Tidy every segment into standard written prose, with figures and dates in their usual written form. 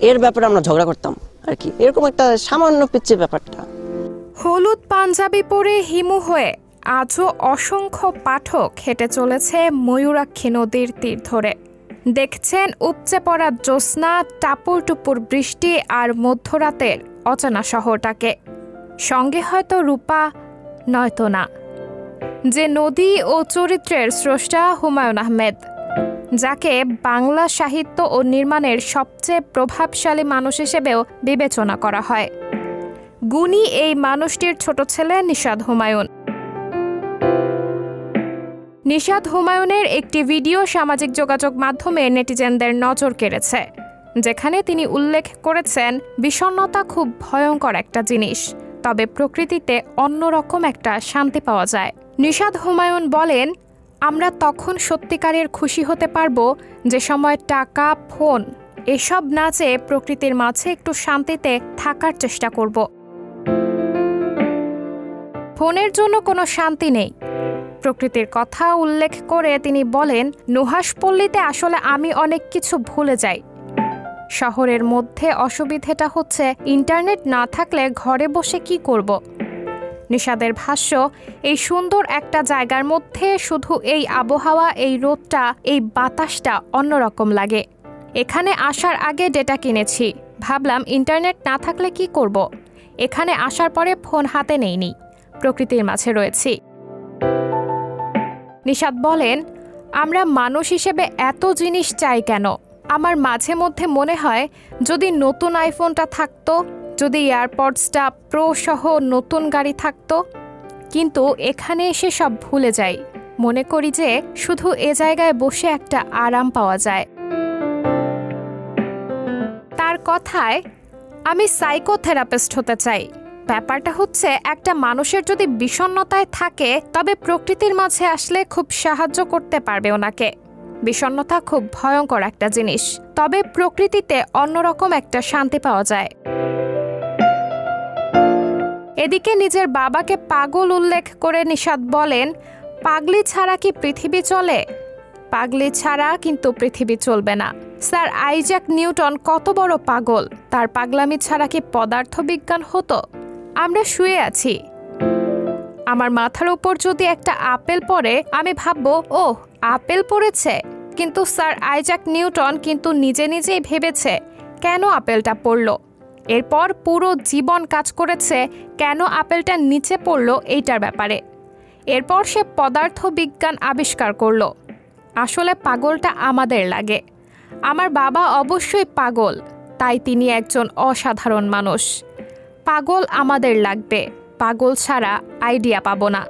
এর ব্যাপারে আমরা ঝগড়া করতাম আর কি, এরকম একটা সামান্য পিচ্ছি ব্যাপারটা। হলুদ পাঞ্জাবি পরে হিমু হয়ে আজও অসংখ্য পাঠক হেঁটে চলেছে ময়ূরাক্ষী নদীর তীর ধরে। দেখছেন উপচে পড়া জ্যোৎস্না, টাপুর টুপুর বৃষ্টি আর মধ্যরাতের অচেনা শহরটাকে। সঙ্গে হয়তো রূপা, নয়তো না। যে নদী ও চরিত্রের স্রষ্টা হুমায়ূন আহমেদ, যাকে বাংলা সাহিত্য ও নির্মাণের সবচেয়ে প্রভাবশালী মানুষ হিসেবেও বিবেচনা করা হয়। গুণী এই মানুষটির ছোট ছেলে নিশাদ হুমায়ূন। নিশাদ হুমায়ূনের একটি ভিডিও সামাজিক যোগাযোগ মাধ্যমে নেটিজেনদের নজর কেড়েছে, যেখানে তিনি উল্লেখ করেছেন বিষণ্ণতা খুব ভয়ঙ্কর একটা জিনিস, তবে প্রকৃতিতে অন্যরকম একটা শান্তি পাওয়া যায়। নিশাদ হুমায়ূন বলেন, আমরা তখন সত্যিকারের খুশি হতে পারবো যে সময় টাকা, ফোন এসব না চেয়ে প্রকৃতির মাঝে একটু শান্তিতে থাকার চেষ্টা করব। ফোনের জন্য কোনো শান্তি নেই। প্রকৃতির কথা উল্লেখ করে তিনি বলেন, নুহাশপল্লীতে আসলে আমি অনেক কিছু ভুলে যাই। শহরের মধ্যে অসুবিধাটা হচ্ছে ইন্টারনেট না থাকলে ঘরে বসে কি করব। নিশাদের ভাষ্য, এই সুন্দর একটা জায়গার মধ্যে শুধু এই আবহাওয়া, এই রোদটা, এই বাতাসটা অন্যরকম লাগে। এখানে আসার আগে ডেটা কিনেছি, ভাবলাম ইন্টারনেট না থাকলে কি করব। এখানে আসার পরে ফোন হাতে নেইনি, প্রকৃতির মাঝে রয়েছি। নিশাদ বলেন, আমরা মানুষ হিসেবে এত জিনিস চাই কেন? আমার মাঝে মধ্যে মনে হয় যদি নতুন আইফোনটা থাকতো, যদি এয়ারপডসটা প্রো সহ নতুন গাড়ি থাকতো। কিন্তু এখানে এসে সব ভুলে যাই, মনে করি যে শুধু এ জায়গায় বসে একটা আরাম পাওয়া যায়। তার কথায়, আমি সাইকোথেরাপিস্ট হতে চাই। ব্যাপারটা হচ্ছে, একটা মানুষের যদি বিষণ্ণতায় থাকে তবে প্রকৃতির মাঝে আসলে খুব সাহায্য করতে পারবে ওনাকে। বিষণ্ণতা খুব ভয়ঙ্কর একটা জিনিস, তবে প্রকৃতিতে অন্যরকম একটা শান্তি পাওয়া যায়। এদিকে নিজের বাবাকে পাগল উল্লেখ করে নিশাদ বলেন, পাগলি ছাড়া কি পৃথিবী চলে? পাগলি ছাড়া কিন্তু পৃথিবী চলবে না। স্যার আইজ্যাক নিউটন কত বড় পাগল, তার পাগলামি ছাড়া কি পদার্থবিজ্ঞান হতো? আমরা শুয়ে আছি, আমার মাথার উপর যদি একটা আপেল পড়ে আমি ভাববো, ও আপেল পড়েছে। কিন্তু স্যার আইজ্যাক নিউটন কিন্তু নিজে নিজেই ভেবেছে কেন আপেলটা পড়ল। এরপর পুরো জীবন কাজ করেছে কেন আপেলটা নিচে পড়ল এইটার ব্যাপারে। এরপর সে পদার্থবিজ্ঞান আবিষ্কার করল। আসলে পাগলটা আমাদের লাগে। আমার বাবা অবশ্যই পাগল, তাই তিনি একজন অসাধারণ মানুষ। পাগল আমাদের লাগবে, পাগল ছাড়া আইডিয়া পাবো না।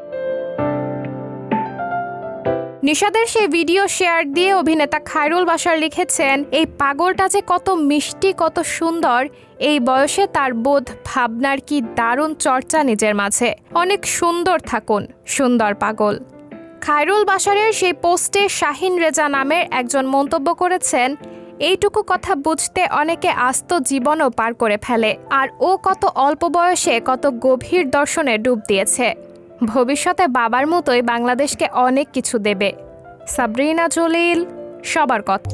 নিশাদের সেই ভিডিও শেয়ার দিয়ে অভিনেতা খায়রুল বাশার লিখেছেন, এই পাগলটা যে কত মিষ্টি, কত সুন্দর। এই বয়সে তার বোধ ভাবনার কি দারুণ চর্চা নিজের মাঝে। অনেক সুন্দর থাকুন, সুন্দর পাগল। খায়রুল বাশারের সেই পোস্টে শাহিন রেজা নামের একজন মন্তব্য করেছেন, এইটুকু কথা বুঝতে অনেকে আস্ত জীবনও পার করে ফেলে, আর ও কত অল্প বয়সে কত গভীর দর্শনে ডুব দিয়েছে। ভবিষ্যতে বাবার মতোই বাংলাদেশকে অনেক কিছু দেবে। সাবরিনা জলিল, সবার কথা।